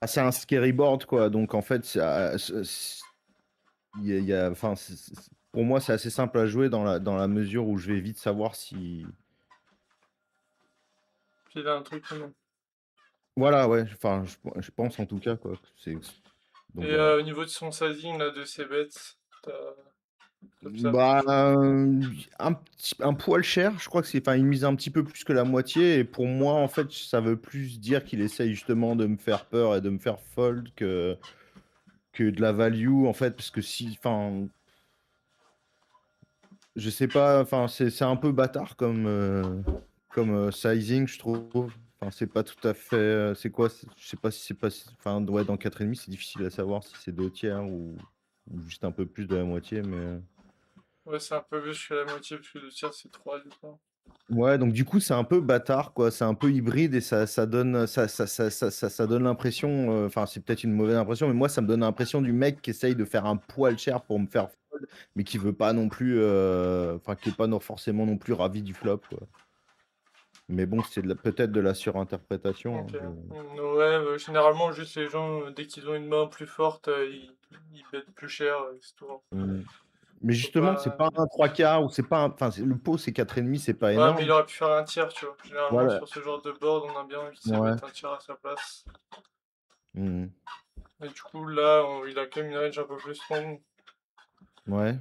C'est un scary board, quoi. Donc, en fait, enfin, pour moi, c'est assez simple à jouer dans la mesure où je vais vite savoir si. Puis il a un truc, non. Voilà, ouais. Enfin, je pense en tout cas, quoi. Donc, Et voilà. au niveau de son sizing, là, de ses bêtes, t'observes Bah, quelque chose? un poil cher, je crois que c'est, enfin, il mise un petit peu plus que la moitié, et pour moi, en fait, ça veut plus dire qu'il essaye justement de me faire peur et de me faire fold que de la value, en fait, parce que si, enfin, je sais pas, enfin, c'est un peu bâtard comme sizing, je trouve. Enfin, c'est pas tout à fait, c'est quoi, je sais pas si c'est pas, enfin, ouais, dans 4,5, c'est difficile à savoir si c'est 2 tiers ou juste un peu plus de la moitié, mais. Ouais, c'est un peu plus que la moitié, parce que le tiers, c'est 3, du coup. Ouais, donc du coup, c'est un peu bâtard, quoi. C'est un peu hybride et ça donne, ça donne l'impression, enfin, c'est peut-être une mauvaise impression, mais moi, ça me donne l'impression du mec qui essaye de faire un poil cher pour me faire fold, mais qui veut pas non plus, enfin, qui est pas forcément non plus ravi du flop, quoi. Mais bon, c'est peut-être de la surinterprétation, Ok. hein, Ouais, généralement, juste les gens, dès qu'ils ont une main plus forte, ils bettent plus cher, c'est tout, hein. Mais Faut justement, c'est pas... pas un 3 quarts ou c'est pas enfin, le pot, c'est 4,5, c'est pas Ouais, mais il énorme. aurait pu faire un tiers, tu vois. Généralement, Voilà. sur ce genre de board, on a bien envie de se Ouais. mettre un tiers à sa place. Mhm. Et du coup, là, il a quand même une range un peu plus longue Ouais.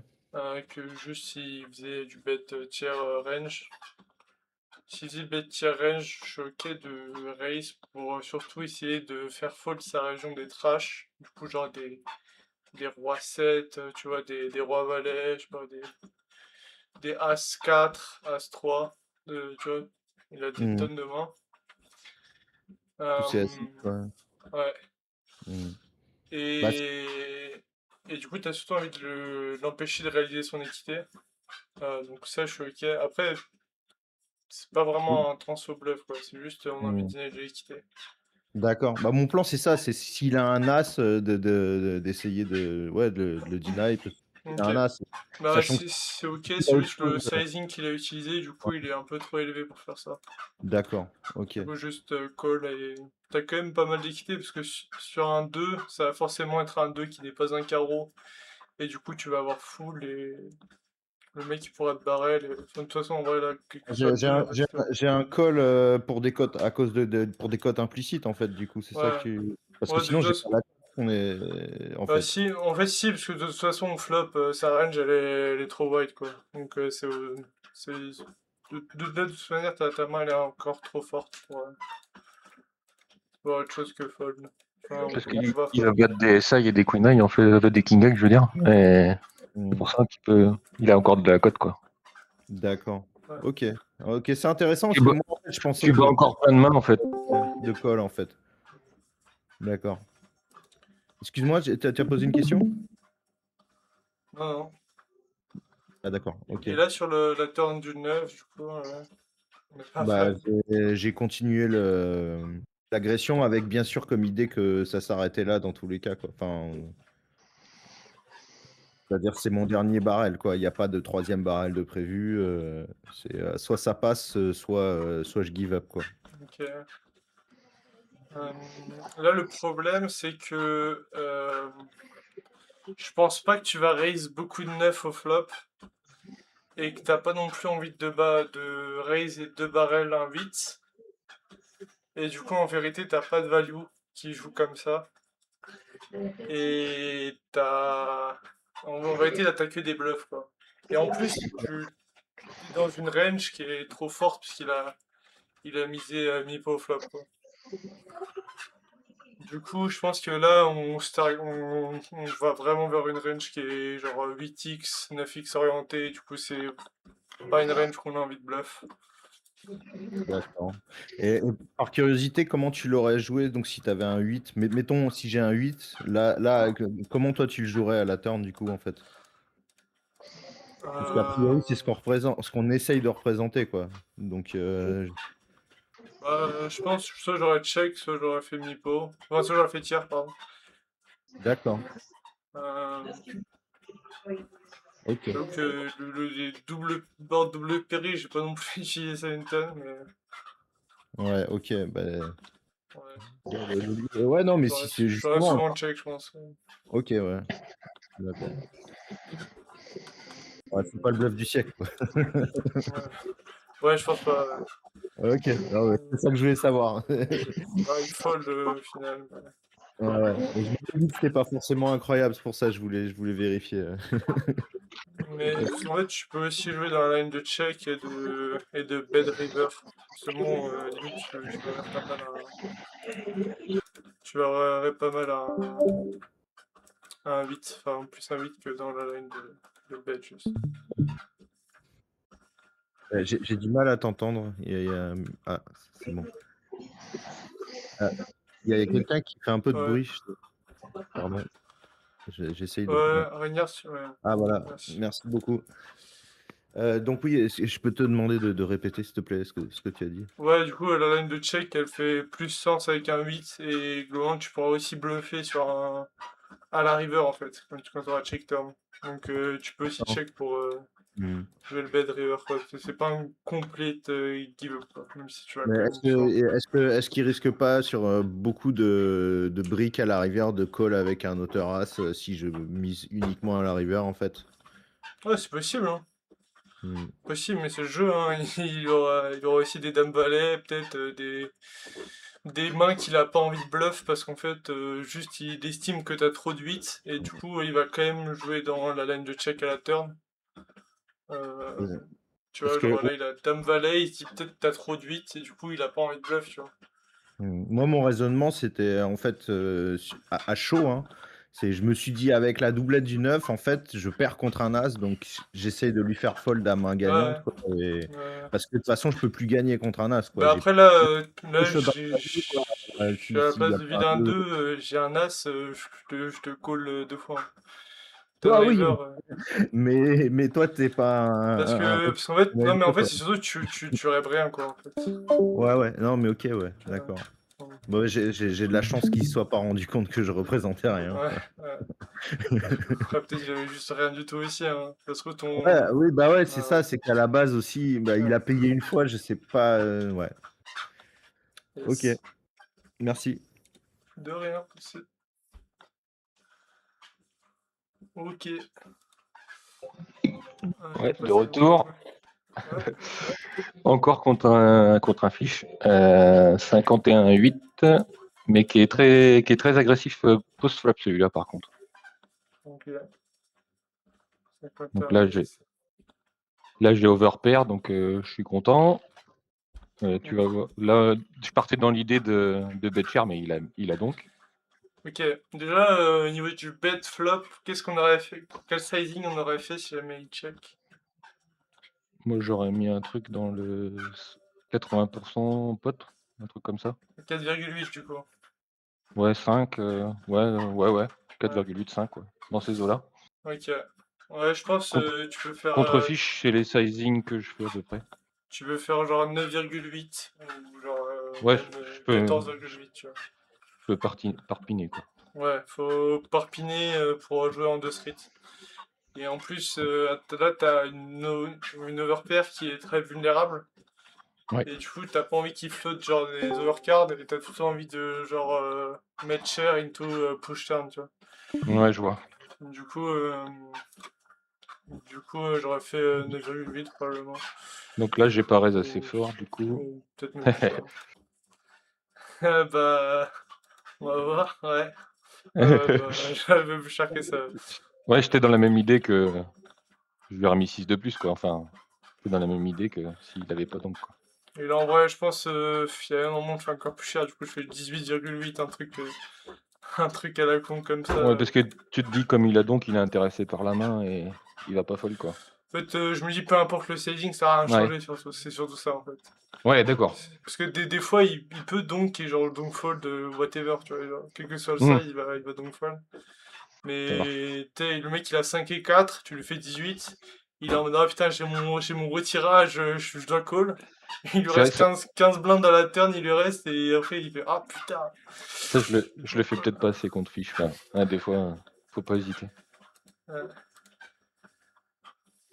que juste s'il faisait du bet tiers range. S'il faisait bet tiers range, je suis ok de raise pour surtout essayer de faire fold sa région des trash. Du coup, genre des rois 7, tu vois, des rois valets, je sais pas, des as 4, as 3, tu vois, il a des Mhm. tonnes de mains. Tous ces acides, Euh, ouais. ouais. Mhm. Bah, Et du coup, t'as surtout envie de l'empêcher de réaliser son équité. Donc ça, je suis ok. Après, c'est pas vraiment un transfo bluff, quoi. C'est juste, on a envie mhm. de dîner de l'équité. D'accord. Bah, mon plan, c'est ça. C'est s'il a un as, d'essayer ouais, de le deny, parce qu'il a Ok. un as. Bah, Sachant que c'est ok, s'il a c'est autre juste le chose. sizing qu'il a utilisé, du coup, il est un peu trop élevé pour faire ça. D'accord. Ok. Du coup, juste call et... T'as quand même pas mal d'équité, parce que sur un 2, ça va forcément être un 2 qui n'est pas un carreau. Et du coup, tu vas avoir full et... Le mec, il pourra te barrer. Enfin, de toute façon, en vrai, là, que ce soit J'ai le j'ai 2, il un, j'ai reste... un- j'ai un call pour des cotes à cause pour des cotes implicites, en fait, du coup. C'est ça que Ouais. tu. Parce que Ouais, de sinon, toute j'ai façon... pas la cote, on est. En Bah fait. si, en fait si, parce que de toute façon, on flop, sa range, elle est trop wide, quoi. Donc de toute manière, ta main, elle est encore trop forte pour autre chose que fold. Enfin, Parce je qu'il vois il fold. avait des SI et des Queen Eye, en fait, des King Eye, je veux dire. Et c'est Hmm. pour ça il a encore de la cote, quoi. D'accord. Ouais. Ok. Ok, c'est intéressant Tu parce que bats, moi, en fait, je pensais tu bats qu'il encore plein de mains, en fait. de call, en fait. D'accord. Excuse-moi, tu as posé une question? Non, non. Ah d'accord, ok. Et là, sur la turn du 9, du coup, on est pas Bah, fan. j'ai continué l'agression avec bien sûr comme idée que ça s'arrêtait là dans tous les cas, quoi. Enfin, c'est-à-dire c'est mon dernier barrel, quoi. Il n'y a pas de troisième barrel de prévu. C'est soit ça passe, soit je give up, quoi. Ok. Là, le problème, c'est que je pense pas que tu vas raise beaucoup de 9 au flop et que t'as pas non plus envie de raise et 2 barrels un 8. Et du coup, en vérité, t'as pas de value qui joue comme ça. Et en vérité, là, t'as que des bluffs, quoi. Et en plus, tu es dans une range qui est trop forte puisqu'il a misé mi-pot au flop, quoi. Du coup, je pense que là, on va vraiment vers une range qui est genre 8x, 9x orientée. Du coup, c'est pas une range qu'on a envie de bluff. D'accord. Et par curiosité, comment tu l'aurais joué donc si tu avais un 8? Mettons si j'ai un 8, là, comment toi tu le jouerais à la turn du coup en fait? Parce qu'a priori, c'est ce qu'on représente, ce qu'on essaye de représenter, quoi. Donc, Je pense que soit j'aurais check, soit j'aurais fait mi-pot. Enfin, soit j'aurais fait tiers, pardon. d'accord. Euh, Ok. J'avoue que les double board double péri, j'ai pas non plus utilisé ça une tonne, mais Ouais, ok. Bah, ouais. ouais, non, mais si c'est J'aurais justement. souvent check, je pense. Ok, ouais. D'accord. Ouais, c'est pas le bluff du siècle, quoi. Ouais, je pense pas. Ok, non, ouais, c'est ça que je voulais savoir. Ouais, il fold au final. Ouais, ouais. Mais je me suis dit que c'était pas forcément incroyable, c'est pour ça que je voulais vérifier. Mais parce qu'en fait, tu peux aussi jouer dans la line de check et de bed river. Seulement, limite, tu verrais pas mal tu verrais pas mal un 8, enfin plus un 8 que dans la line de bed juste. J'ai du mal à t'entendre. Ah, c'est bon. Ah, il y a quelqu'un qui fait un peu de Ouais, bruit. Pardon. J'essaye de. ouais, Ouais. Ragnar, ouais, Ah voilà, merci. merci beaucoup. Donc oui, est-ce que je peux te demander de répéter, s'il te plaît, ce que tu as dit? Ouais, du coup, la line de check, elle fait plus sens avec un 8 et globalement, tu pourras aussi bluffer à la river en fait, quand tu auras check turn. Donc, tu peux aussi Non. check pour Hmm. jouer le bed river, quoi. C'est pas un complete give up, quoi, même si tu vas Mais quand même fort. est-ce qu'il risque pas sur beaucoup de briques à la rivière de call avec un auteur as si je mise uniquement à la rivière en fait? Ouais, c'est possible, hein. Hmm. Possible, mais c'est le jeu, hein. Il aura aussi des dames valets, peut-être des mains qu'il a pas envie de bluff parce qu'en fait, juste il estime que t'as trop de 8 et du coup, il va quand même jouer dans la line de check à la turn. Euh, Ouais. Tu Parce vois, que genre là, il a dame valet, il se dit peut-être que t'as trop de 8 et du coup, il a pas envie de bluff, tu vois. moi mon raisonnement c'était en fait à chaud, hein. Je me suis dit avec la doublette du 9 en fait je perds contre un as donc j'essaye de lui faire fold à main gagnante Ouais, quoi, ouais. parce que de toute façon je peux plus gagner contre un as quoi. Bah J'ai après, là, peu là chaud dans j'ai- la je vie, quoi. je suis à la S'il y place a de pas vilain de... 2, j'ai un as, je te call 2 fois, hein. T'as Toi driver. oui, mais toi t'es pas Parce qu'en fait, non, mais en MLP, fait, quoi. c'est surtout que tu rêves rien, quoi, en fait. Ouais ouais, non mais ok ouais, Euh, d'accord. bon. Bon, j'ai de la chance qu'il ne soit pas rendu compte que je représentais rien, Ouais, quoi. ouais. Après, peut-être qu'il y avait juste rien du tout aussi, hein. Ça se trouve, Ouais, oui, bah ouais, c'est Ouais, ça, c'est qu'à la base aussi, bah, il ouais. a payé une fois, je sais pas. Ouais, ok, Yes. merci. De rien. Ok. On va Ouais, de passer au retour. prochain. Ouais. Encore contre un fiche. 51-8, mais qui est très agressif post-flop celui-là par contre. Donc, Donc 51-8. là j'ai overpair, donc je suis content. Tu vas Ok. voir. Là, je partais dans l'idée de bet cher, mais il a donc. Ok. Déjà, au niveau du bet flop, qu'est-ce qu'on aurait fait? Quel sizing on aurait fait si jamais il check? Moi j'aurais mis un truc dans le 80% pot, un truc comme ça. 4,8 du coup. Ouais, 5, ouais, Ouais. 4,8, 5, ouais, dans ces eaux-là. Ok. Ouais, je pense tu peux faire Contre-fiche, c'est les sizing que je fais à peu près. tu peux faire genre 9,8 ou genre Ouais, même je peux, 14,8, tu vois. je peux parpiner, quoi. Ouais, faut parpiner pour jouer en 2 street. Et en plus, là, t'as une overpair qui est très vulnérable. Ouais. Et du coup, t'as pas envie qu'il flotte genre des overcards et t'as tout le temps envie de genre mettre share into push turn, tu vois. Ouais, je vois. Du coup, j'aurais fait 9,8 probablement. Donc là, j'ai pas raise assez fort, du coup. Ou peut-être même plus fort. Bah, on va voir, ouais. Bah, j'avais plus cher que ça. Ouais, j'étais dans la même idée que je lui ai remis 6 de plus, quoi. Enfin, j'étais dans la même idée que s'il avait pas donc, quoi. Et là, en vrai, je pense il y a un moment je fais encore plus cher, du coup, je fais 18,8, un truc à la con comme ça. Ouais, parce que tu te dis, comme il a donc, il est intéressé par la main et il va pas folle, quoi. En fait, je me dis, peu importe le staging, ça n'a rien Ouais. changé, surtout. C'est surtout ça, en fait. Ouais, d'accord. Parce que des fois, il peut donc, et genre le donk fold, whatever, tu vois. Genre, quel que soit le Mhm. size, il va donk fold. Ça Mais le mec, il a 5 et 4, tu lui fais 18. Il est en mode, ah putain, j'ai mon retirage, je dois call. Il lui C'est reste vrai, 15 blindes dans la turn, il lui reste, et après, il fait, ah putain. ça, je le fais peut-être pas assez contre fiche. Enfin, ouais, des fois, faut pas hésiter. Ouais.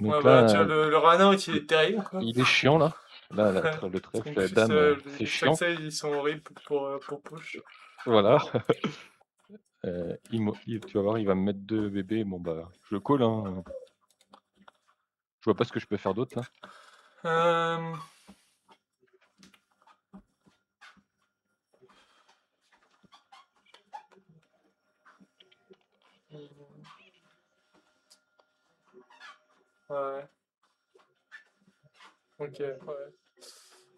Donc Ouais, là, bah, tu vois, le Rana, il est terrible, quoi. il est chiant, là. Là, le En trèfle, plus, la dame, c'est les chiant. stack size, ils sont horribles pour push. Voilà. Tu vas voir, il va me mettre 2 bébés. Bon, bah, je colle, hein. Je vois pas ce que je peux faire d'autre, là. Ouais. Ok, ouais.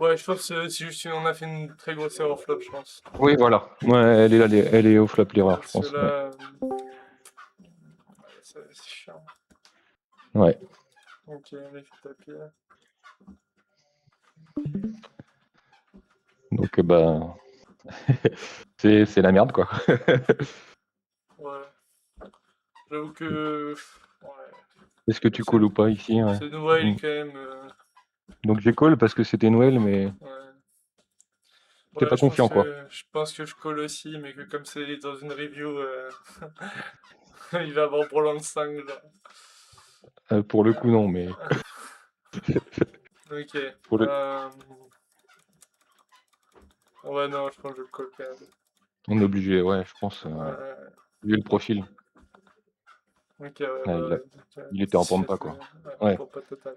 Ouais, je pense que c'est juste on a fait une très grosse erreur flop, je pense. Oui, voilà. Ouais, elle est au flop l'erreur, je Parce pense. que là, c'est chiant. Ouais. Ok, on a fait taper. Donc, bah, c'est la merde, quoi. Ouais. J'avoue que. Ouais. Est-ce que tu calls ou pas ici? Ouais. C'est Noël quand même. Donc j'ai call parce que c'était Noël, mais Ouais. t'es Ouais, pas confiant, quoi. je pense que je call aussi, mais que comme c'est dans une review, il va avoir Broland 5 là. Pour le coup, non, mais Ok. pour le... Ouais, non, je pense que je le call quand même. on est obligé, ouais, je pense, Ouais. vu le profil. Ok, ouais, Ouais, bah, il était en pampa, quoi. Ouais. Pampa total.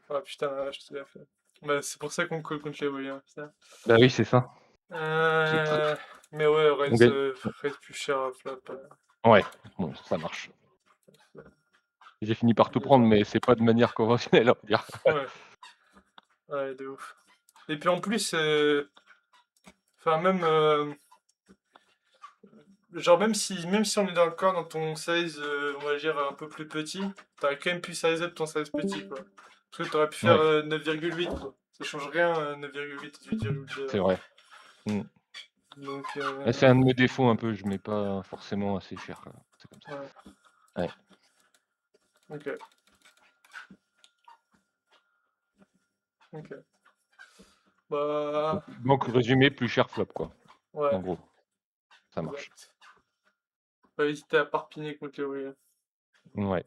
Ah putain, je te l'ai fait. Bah, c'est pour ça qu'on call contre les Williams. Bah oui, c'est ça. Mais ouais, On reste, gagne. reste plus cher à flop. Ouais, bon, ça marche. J'ai fini par tout Déjà. prendre, mais c'est pas de manière conventionnelle, on va dire. Ouais. Ouais, de ouf. Et puis en plus, enfin même, genre même si on est d'accord dans ton size, on va dire un peu plus petit, t'aurais quand même pu size up ton size petit, quoi. Parce que t'aurais pu faire Ouais. 9,8, quoi. Ça change rien, 9,8, 8,2. C'est vrai. Donc, C'est un de mes défauts un peu, je mets pas forcément assez cher. C'est comme ça. Ouais. Ok. Ok. Bah. Donc résumé, plus cher flop, quoi. Ouais. En gros. Ça marche. Exact. Pas hésiter à parpiner contre les Williams. Ouais.